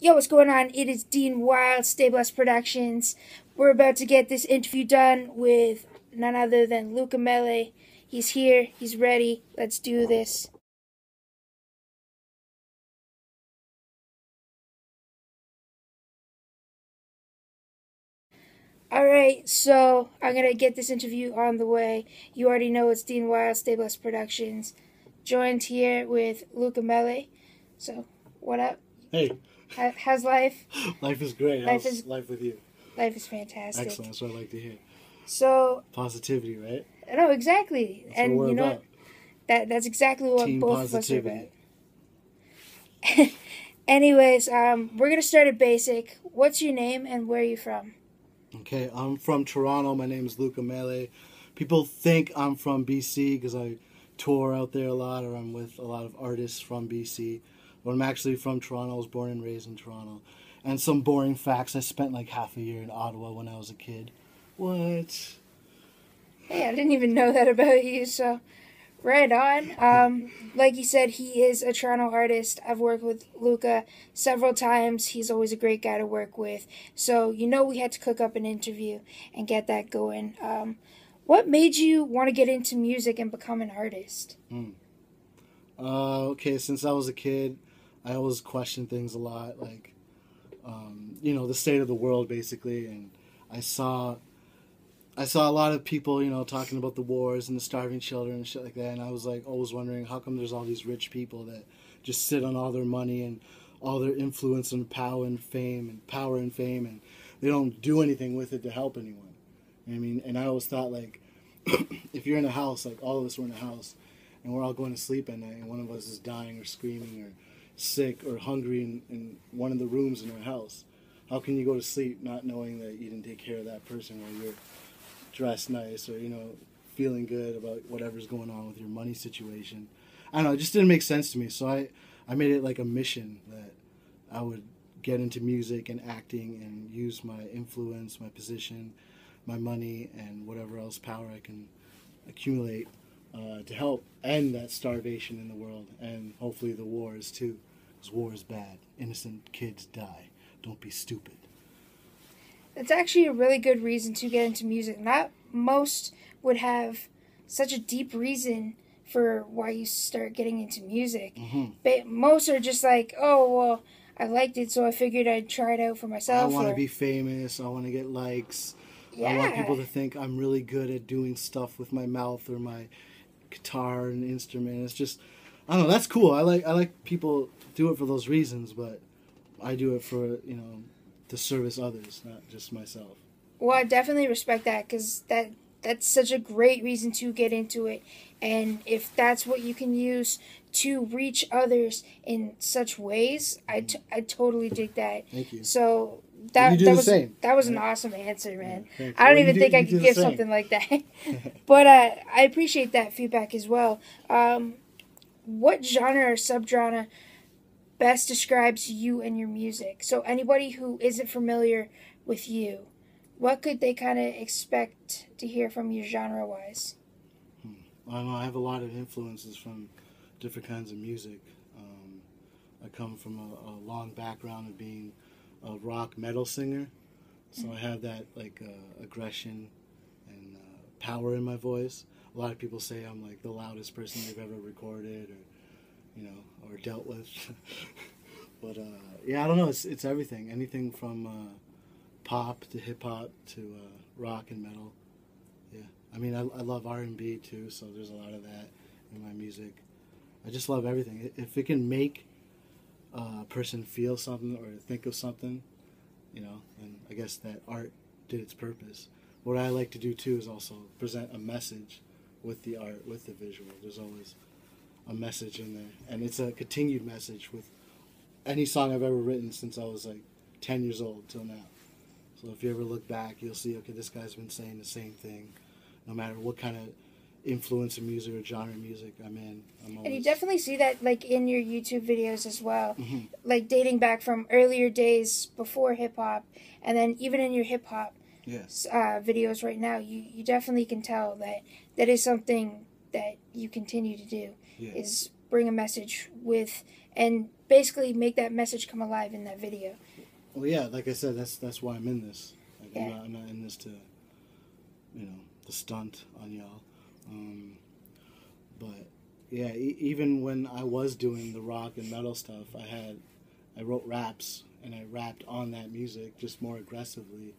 Yo, what's going on? It is Dean Wild, Stable Productions. We're about to get this interview done with none other than Luca Mele. He's here. He's ready. Let's do this. Alright, so I'm going to get this interview on the way. You already know it's Dean Wild, Stable Productions. Joined here with Luca Mele. So, what up? Hey. How's life? Life is great. How's life with you? Life is fantastic. Excellent. That's what I like to hear. So positivity, right? No, exactly. That's and what we're you know about. That's exactly what Team both positivity. of us are about. Anyways, we're gonna start at basic. What's your name and where are you from? Okay, I'm from Toronto. My name is Luca Mele. People think I'm from BC because I tour out there a lot, or I'm with a lot of artists from BC. But I'm actually from Toronto. I was born and raised in Toronto. And some boring facts, I spent like half a year in Ottawa when I was a kid. What? Hey, I didn't even know that about you, so right on. Like you said, he is a Toronto artist. I've worked with Luca several times. He's always a great guy to work with. So, we had to cook up an interview and get that going. What made you want to get into music and become an artist? Okay, since I was a kid, I always questioned things a lot, like, the state of the world, basically, and I saw a lot of people, talking about the wars and the starving children and shit like that, and I was, like, always wondering, how come there's all these rich people that just sit on all their money and all their influence and power and fame, and they don't do anything with it to help anyone? You know what I mean? And I always thought, like, if you're in a house, like, all of us were in a house, and we're all going to sleep at night, and one of us is dying or screaming or sick or hungry in one of the rooms in our house. How can you go to sleep not knowing that you didn't take care of that person while you're dressed nice or, feeling good about whatever's going on with your money situation? I don't know, it just didn't make sense to me. So I made it like a mission that I would get into music and acting and use my influence, my position, my money, and whatever else power I can accumulate to help end that starvation in the world, and hopefully the wars too, because war is bad. Innocent kids die. Don't be stupid. That's actually a really good reason to get into music. Not most would have such a deep reason for why you start getting into music. But most are just like, oh, well, I liked it, so I figured I'd try it out for myself. I want to be famous. I want to get likes. Yeah. I want people to think I'm really good at doing stuff with my mouth or my guitar and instrument. It's just, I don't know, that's cool. I like people do it for those reasons, but I do it for, to service others, not just myself. Well, I definitely respect that, because that's such a great reason to get into it. And if that's what you can use to reach others in such ways, I totally dig that. Thank you. So that was an awesome answer, man. Yeah, I don't even think I could give something like that. But I appreciate that feedback as well. What genre or subgenre best describes you and your music? So anybody who isn't familiar with you, what could they kind of expect to hear from you genre-wise? I don't know. I have a lot of influences from different kinds of music. I come from a long background of being a rock metal singer, so I have that aggression and power in my voice. A lot of people say I'm like the loudest person they've ever recorded or dealt with. But yeah, I don't know. It's everything. Anything from pop to hip hop to rock and metal. Yeah, I mean, I love R&B too, so there's a lot of that in my music. I just love everything. If it can make a person feel something or think of something, then I guess that art did its purpose. What I like to do too is also present a message with the art, with the visual. There's always a message in there, and it's a continued message with any song I've ever written since I was like 10 years old till now. So if you ever look back, you'll see, okay, this guy's been saying the same thing, no matter what kind of influence of music or genre of music I'm in. And you definitely see that like in your YouTube videos as well, like dating back from earlier days before hip hop, and then even in your hip hop videos right now, you definitely can tell that is something that you continue to do, is bring a message with, and basically make that message come alive in that video. Well, yeah, like I said, that's why I'm in this. Like, Yeah. I'm not in this to, to stunt on y'all. But yeah, even when I was doing the rock and metal stuff, I wrote raps and I rapped on that music just more aggressively.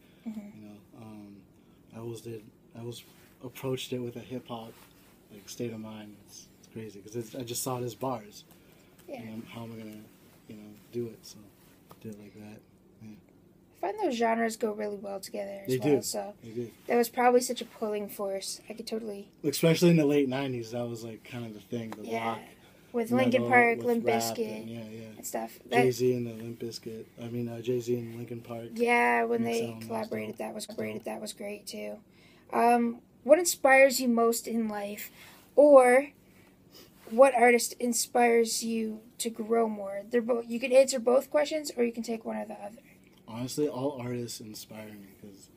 I was approached it with a hip hop like state of mind. It's crazy because I just saw it as bars. Yeah. And how am I gonna do it? So I did it like that. Yeah. I find those genres go really well together as They well. do. So They do. that was probably such a pulling force. I could totally. Especially in the late '90s, that was like kind of the thing. The rock with metal, Linkin Park, with Limp rap, Bizkit, and stuff. Jay-Z and the Limp Bizkit. Jay-Z and Linkin Park. Yeah, when they collaborated, that was great too. What inspires you most in life, or what artist inspires you to grow more? They're both. You can answer both questions, or you can take one or the other. Honestly, all artists inspire me because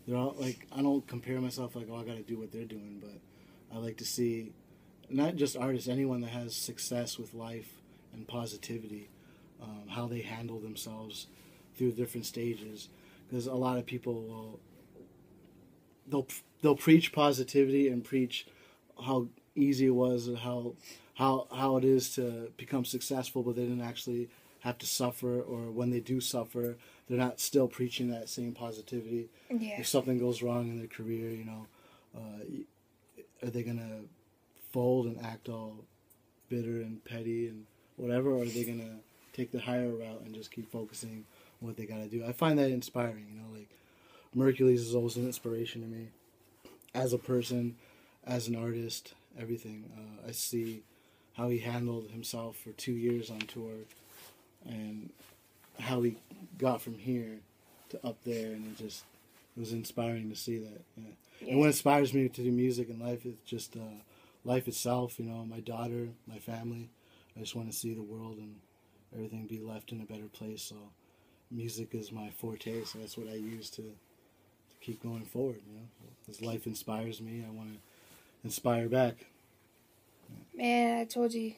they're all like, I don't compare myself like, oh, I got to do what they're doing, but I like to see not just artists, anyone that has success with life and positivity, how they handle themselves through different stages. Because a lot of people they'll preach positivity and preach how easy it was and how it is to become successful, but they didn't actually have to suffer, or when they do suffer, they're not still preaching that same positivity. Yeah. If something goes wrong in their career, are they gonna fold and act all bitter and petty and whatever, or are they gonna take the higher route and just keep focusing on what they gotta do? I find that inspiring. Like Mercules is always an inspiration to me as a person, as an artist, everything. I see how he handled himself for 2 years on tour and how he got from here to up there, and it was inspiring to see that. Yeah. And what inspires me to do music and life is just life itself, my daughter, my family. I just want to see the world and everything be left in a better place, so music is my forte, so that's what I use to keep going forward, As life inspires me, I want to inspire back. Man, I told you,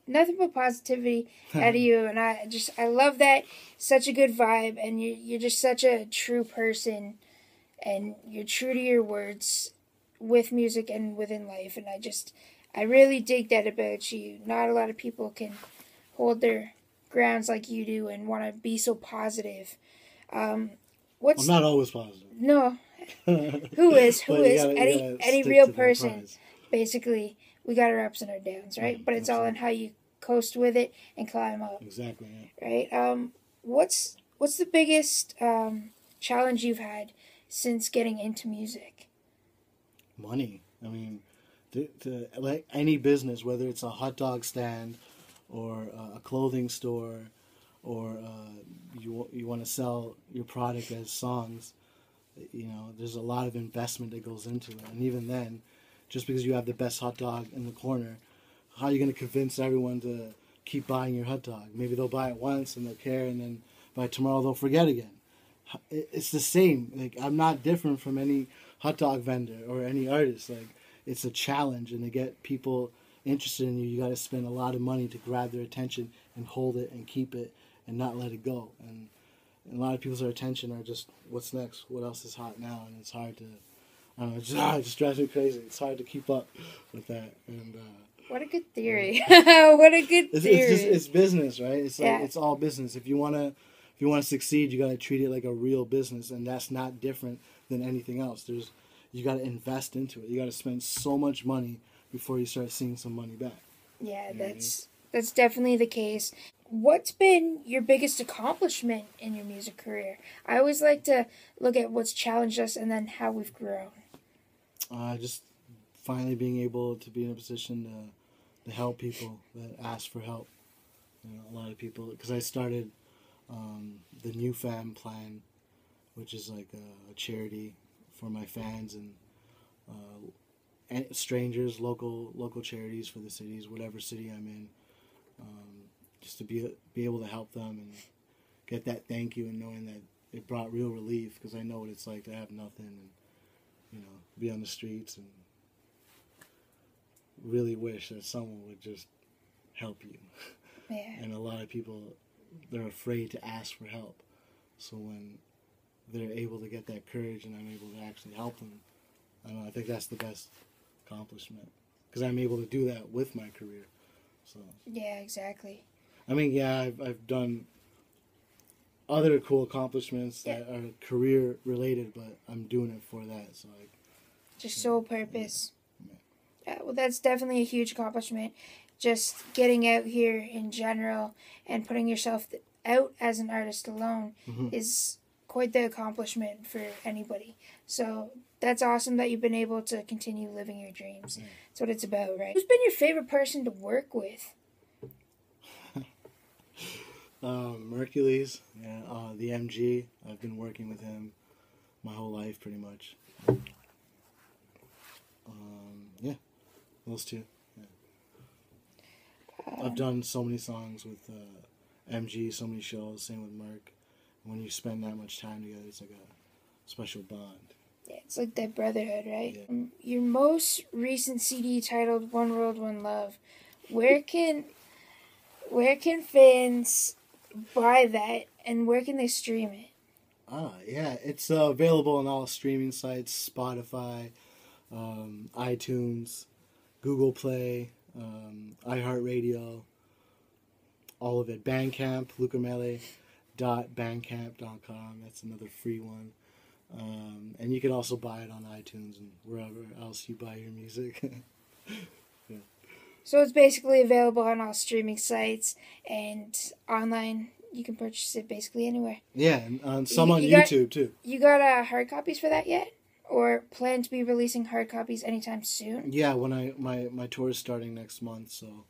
nothing but positivity out of you, and I love that. Such a good vibe, and you're just such a true person, and you're true to your words with music and within life, and I really dig that about you. Not a lot of people can hold their grounds like you do and want to be so positive. I'm not always positive. No. Who is? Any real person, basically. We got our ups and our downs, right? But it's all in how you coast with it and climb up. Exactly. Yeah. Right. What's the biggest challenge you've had since getting into music? Money. I mean, like any business, whether it's a hot dog stand or a clothing store, or you want to sell your product as songs, there's a lot of investment that goes into it, and even then. Just because you have the best hot dog in the corner, how are you going to convince everyone to keep buying your hot dog? Maybe they'll buy it once and they'll care, and then by tomorrow they'll forget again. It's the same. Like, I'm not different from any hot dog vendor or any artist. Like, it's a challenge, and to get people interested in you, you got to spend a lot of money to grab their attention and hold it and keep it and not let it go. And a lot of people's attention are just, what's next? What else is hot now? And it's hard to... I don't know, it just drives me crazy. It's hard to keep up with that. And what a good theory! What a good theory! It's business, right? It's like it's all business. If you wanna succeed, you gotta treat it like a real business, and that's not different than anything else. You gotta invest into it. You gotta spend so much money before you start seeing some money back. Yeah, that's definitely the case. What's been your biggest accomplishment in your music career? I always like to look at what's challenged us and then how we've grown. Just finally being able to be in a position to help people that ask for help. A lot of people, because I started the New Fam Plan, which is like a charity for my fans and strangers, local charities for the cities, whatever city I'm in, just to be able to help them and get that thank you and knowing that it brought real relief, because I know what it's like to have nothing and be on the streets, and really wish that someone would just help you. Yeah. And a lot of people, they're afraid to ask for help. So when they're able to get that courage and I'm able to actually help them, I don't know, I think that's the best accomplishment. Because I'm able to do that with my career. So Yeah, exactly. I mean, yeah, I've done other cool accomplishments that are career related, but I'm doing it for that. So like, Just sole purpose. Yeah. Yeah, well, that's definitely a huge accomplishment. Just getting out here in general and putting yourself out as an artist alone is quite the accomplishment for anybody. So that's awesome that you've been able to continue living your dreams. Yeah. That's what it's about, right? Who's been your favorite person to work with? Mercules, yeah, the MG. I've been working with him my whole life, pretty much. Yeah, those two. Yeah. I've done so many songs with MG, so many shows. Same with Merc. When you spend that much time together, it's like a special bond. Yeah, it's like that brotherhood, right? Yeah. Your most recent CD titled "One World, One Love." Where can fans buy that, and where can they stream it? Yeah, it's available on all streaming sites: Spotify, iTunes, Google Play, iHeartRadio, all of it. Bandcamp, lucamele.bandcamp.com. That's another free one. And you can also buy it on iTunes and wherever else you buy your music. Yeah. So it's basically available on all streaming sites and online. You can purchase it basically anywhere. Yeah, and on YouTube too. You got hard copies for that yet? Or plan to be releasing hard copies anytime soon? Yeah, when my tour is starting next month, so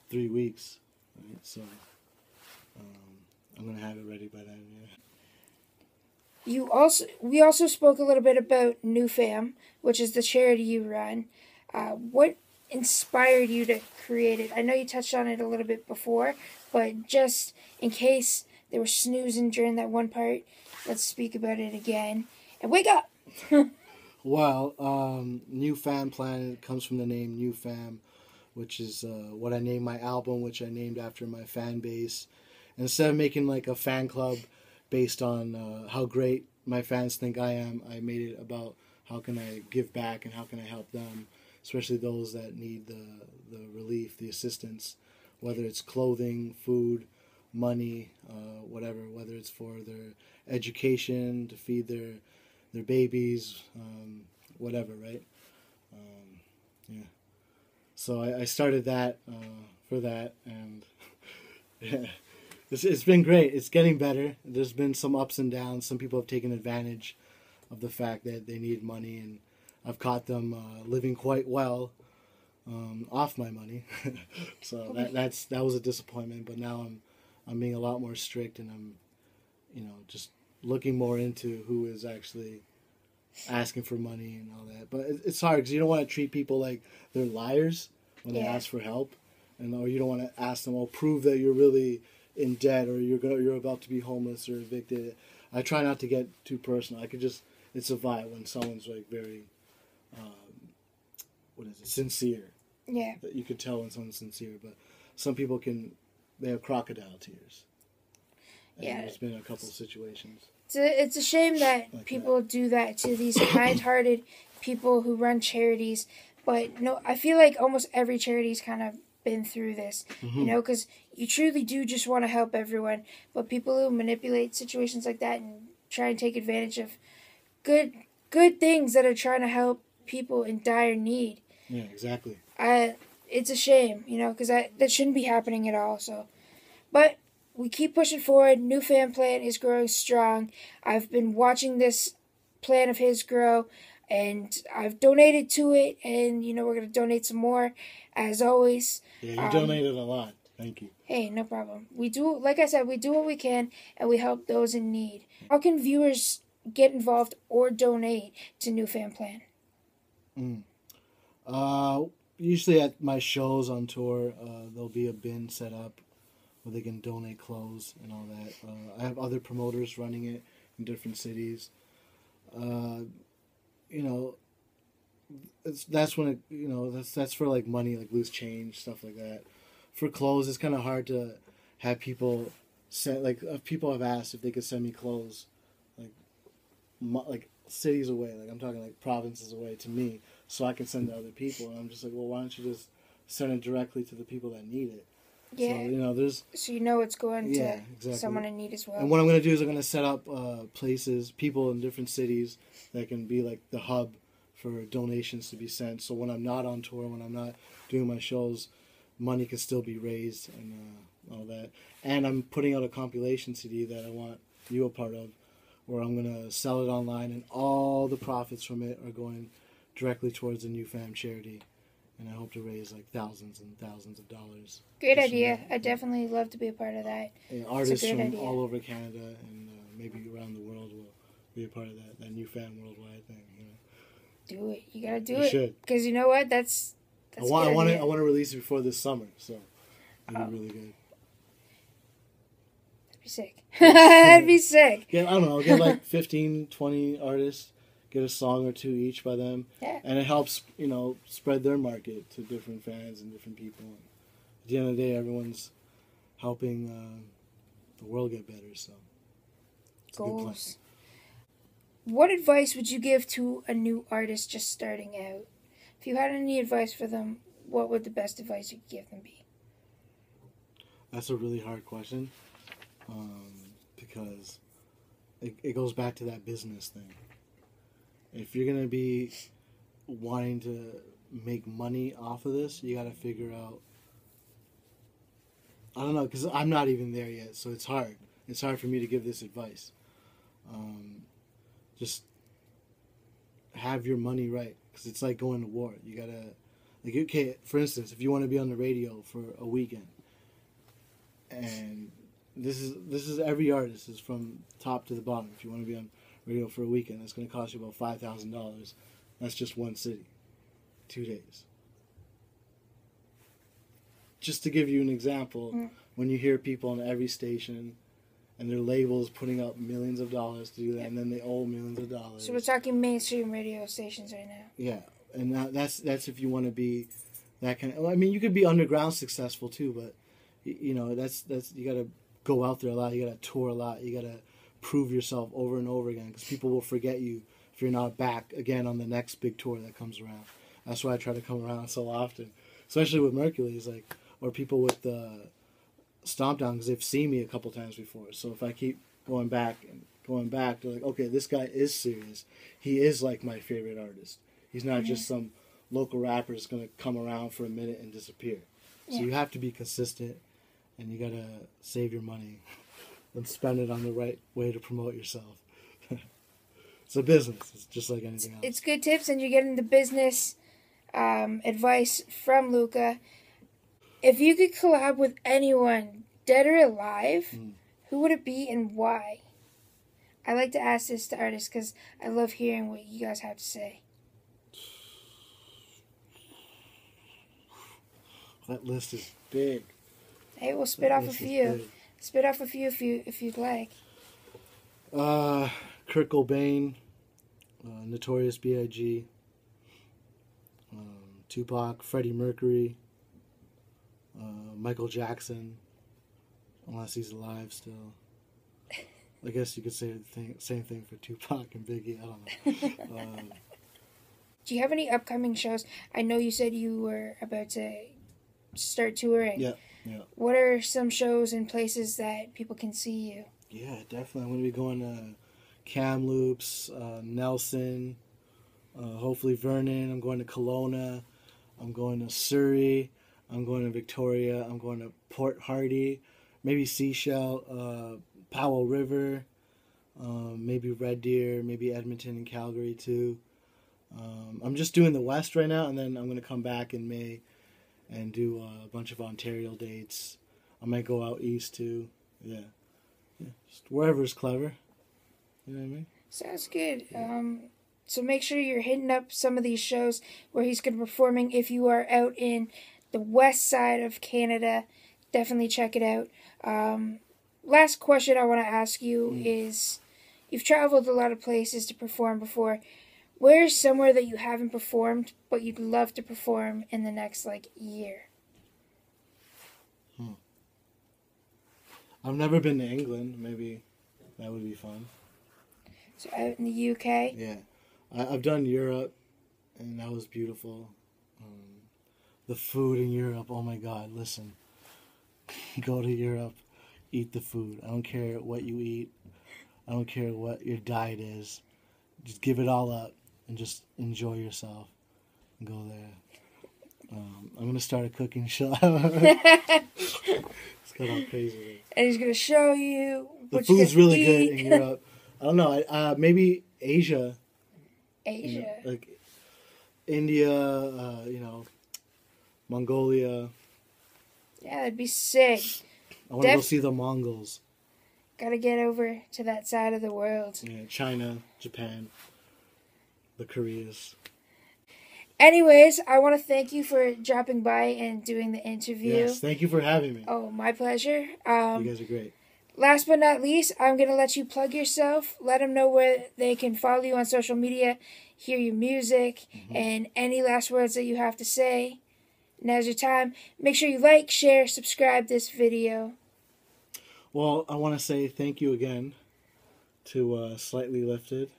3 weeks, right? So I'm gonna have it ready by then. Yeah. We also spoke a little bit about New Fam, which is the charity you run. What inspired you to create it? I know you touched on it a little bit before, but just in case they were snoozing during that one part, let's speak about it again. And wake up! Well, New Fam Planet comes from the name New Fam, which is what I named my album, which I named after my fan base. And instead of making like a fan club based on how great my fans think I am, I made it about how can I give back and how can I help them, especially those that need the relief, the assistance, whether it's clothing, food, money, whatever, whether it's for their education, to feed their babies, whatever, right? Yeah. So I started that for that, and yeah, it's been great. It's getting better. There's been some ups and downs. Some people have taken advantage of the fact that they need money, and I've caught them living quite well off my money. So that was a disappointment. But now I'm being a lot more strict, and I'm just looking more into who is actually asking for money and all that. But it's hard because you don't want to treat people like they're liars when they ask for help, or you don't want to ask them, "Oh, prove that you're really in debt or you're about to be homeless or evicted." I try not to get too personal. It's a vibe when someone's like very, sincere. Yeah. That you could tell when someone's sincere, but some people they have crocodile tears. And there's been a couple of situations. It's a shame that people do that to these kind-hearted people who run charities. But no, I feel like almost every charity's kind of been through this, because you truly do just want to help everyone. But people who manipulate situations like that and try and take advantage of good things that are trying to help people in dire need. Yeah, exactly. It's a shame, because that shouldn't be happening at all. So, but we keep pushing forward. New Fan Plan is growing strong. I've been watching this plan of his grow, and I've donated to it, and we're going to donate some more, as always. Yeah, you donated a lot. Thank you. Hey, no problem. We do, like I said, we do what we can, and we help those in need. How can viewers get involved or donate to New Fan Plan? Usually at my shows on tour, there'll be a bin set up where they can donate clothes and all that. I have other promoters running it in different cities. That's when that's for like money, like loose change, stuff like that. for clothes, it's kind of hard to have people send, like, people have asked if they could send me clothes, like, like cities away, like I'm talking like provinces away to me, so I can send to other people. And I'm just like, well, why don't you just send it directly to the people that need it? Yeah. So, you know, there's... So you know it's going to exactly. someone in need as well. And what I'm going to do is I'm going to set up places, people in different cities that can be like the hub for donations to be sent. So when I'm not on tour, when I'm not doing my shows, money can still be raised and all that. And I'm putting out a compilation CD that I want you a part of, where I'm going to sell it online, and all the profits from it are going directly towards the New Fam charity. And I hope to raise like thousands and thousands of dollars. Great idea. I'd definitely love to be a part of that. And artists from all over Canada and maybe around the world will be a part of that New Fam worldwide thing. You know? Do it. You gotta do you it. Should. Because you know what? That's I want to release it before this summer, so it'll be really good. That'd be sick. That'd be sick. I don't know. Get like 15, 20 artists. Get a song or two each by them, and it helps, you know, spread their market to different fans and different people. And at the end of the day, everyone's helping the world get better. So, it's a good plan. What advice would you give to a new artist just starting out? If you had any advice for them, what would the best advice you could give them be? That's a really hard question, because it goes back to that business thing. If you're going to be wanting to make money off of this, you got to figure out... I don't know, because I'm not even there yet, so it's hard. It's hard for me to give this advice. Just have your money right, because it's like going to war. You got to... Like, okay, for instance, if you want to be on the radio for a weekend, and this is every artist, is from top to the bottom. If you want to be on radio for a weekend, it's going to cost you about $5,000. That's just one city, 2 days. Just to give you an example, when you hear people on every station and their labels putting up millions of dollars to do that, and then they owe millions of dollars. So we're talking mainstream radio stations right now. Yeah, and that's if you want to be that kind of... Well, I mean, you could be underground successful too, but you know, that's you got to go out there a lot. You got to tour a lot. You got to prove yourself over and over again, because people will forget you if you're not back again on the next big tour that comes around. That's why I try to come around so often, especially with Mercury's, like, or people with Stomp Down, because they've seen me a couple times before. So if I keep going back, they're like, okay, this guy is serious. He is like my favorite artist. He's not just some local rapper that's going to come around for a minute and disappear. So you have to be consistent, and you got to save your money and spend it on the right way to promote yourself. It's a business. It's just like anything else. It's good tips, and you're getting the business advice from Luca. If you could collab with anyone, dead or alive, who would it be and why? I like to ask this to artists because I love hearing what you guys have to say. That list is big. Hey, we'll spit off a few. Spit off a few if you'd like. Kurt Cobain, Notorious B.I.G., Tupac, Freddie Mercury, Michael Jackson, unless he's alive still. I guess you could say the same thing for Tupac and Biggie. I don't know. Do you have any upcoming shows? I know you said you were about to start touring. Yeah. What are some shows and places that people can see you? Yeah, definitely. I'm going to be going to Kamloops, Nelson, hopefully Vernon. I'm going to Kelowna. I'm going to Surrey. I'm going to Victoria. I'm going to Port Hardy, maybe Seychelles, Powell River, maybe Red Deer, maybe Edmonton and Calgary too. I'm just doing the West right now, and then I'm going to come back in May and do a bunch of Ontario dates. I might go out east too. Yeah. Just wherever's clever. You know what I mean? Sounds good. So make sure you're hitting up some of these shows where he's going to be performing. If you are out in the west side of Canada, definitely check it out. Last question I want to ask you is, you've traveled a lot of places to perform before. Where's somewhere that you haven't performed but you'd love to perform in the next year? I've never been to England. Maybe that would be fun. So out in the UK. Yeah, I've done Europe, and that was beautiful. The food in Europe, oh my God! Listen, go to Europe, eat the food. I don't care what you eat. I don't care what your diet is. Just give it all up and just enjoy yourself. And go there. I'm gonna start a cooking show. It's got all crazy. And he's gonna show you The what food's you really eat. good in Europe. I don't know. Maybe Asia. Asia. You know, like India. Mongolia. Yeah, that'd be sick. I want to go see the Mongols. Gotta get over to that side of the world. Yeah, China, Japan, the Koreas. Anyways, I want to thank you for dropping by and doing the interview. Yes, thank you for having me. Oh, my pleasure. You guys are great. Last but not least, I'm going to let you plug yourself. Let them know where they can follow you on social media, hear your music, and any last words that you have to say. Now's your time. Make sure you like, share, subscribe this video. Well, I want to say thank you again to Slightly Lifted,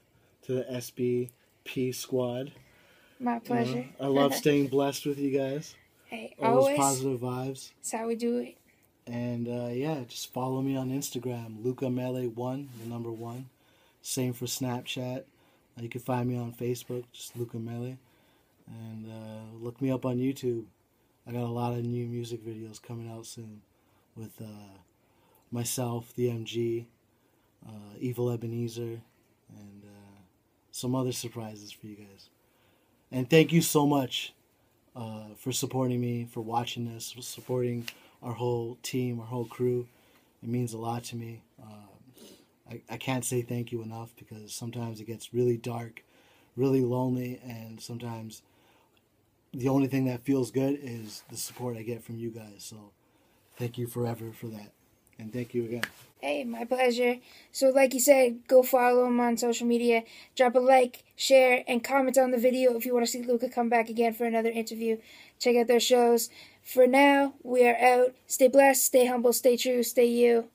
to the SBP squad. My pleasure. I love staying blessed with you guys. Hey, All always. those positive vibes. That's how we do it. And yeah, just follow me on Instagram, Luca Mele 1, the number 1. Same for Snapchat. You can find me on Facebook, just Luca Mele. And look me up on YouTube. I got a lot of new music videos coming out soon with myself, the MG, Evil Ebenezer, and some other surprises for you guys. And thank you so much for supporting me, for watching this, for supporting our whole team, our whole crew. It means a lot to me. I can't say thank you enough because sometimes it gets really dark, really lonely, and sometimes the only thing that feels good is the support I get from you guys. So thank you forever for that. And thank you again. Hey, my pleasure. So like you said, go follow him on social media. Drop a like, share, and comment on the video if you want to see Luca come back again for another interview. Check out their shows. For now, we are out. Stay blessed, stay humble, stay true, stay you.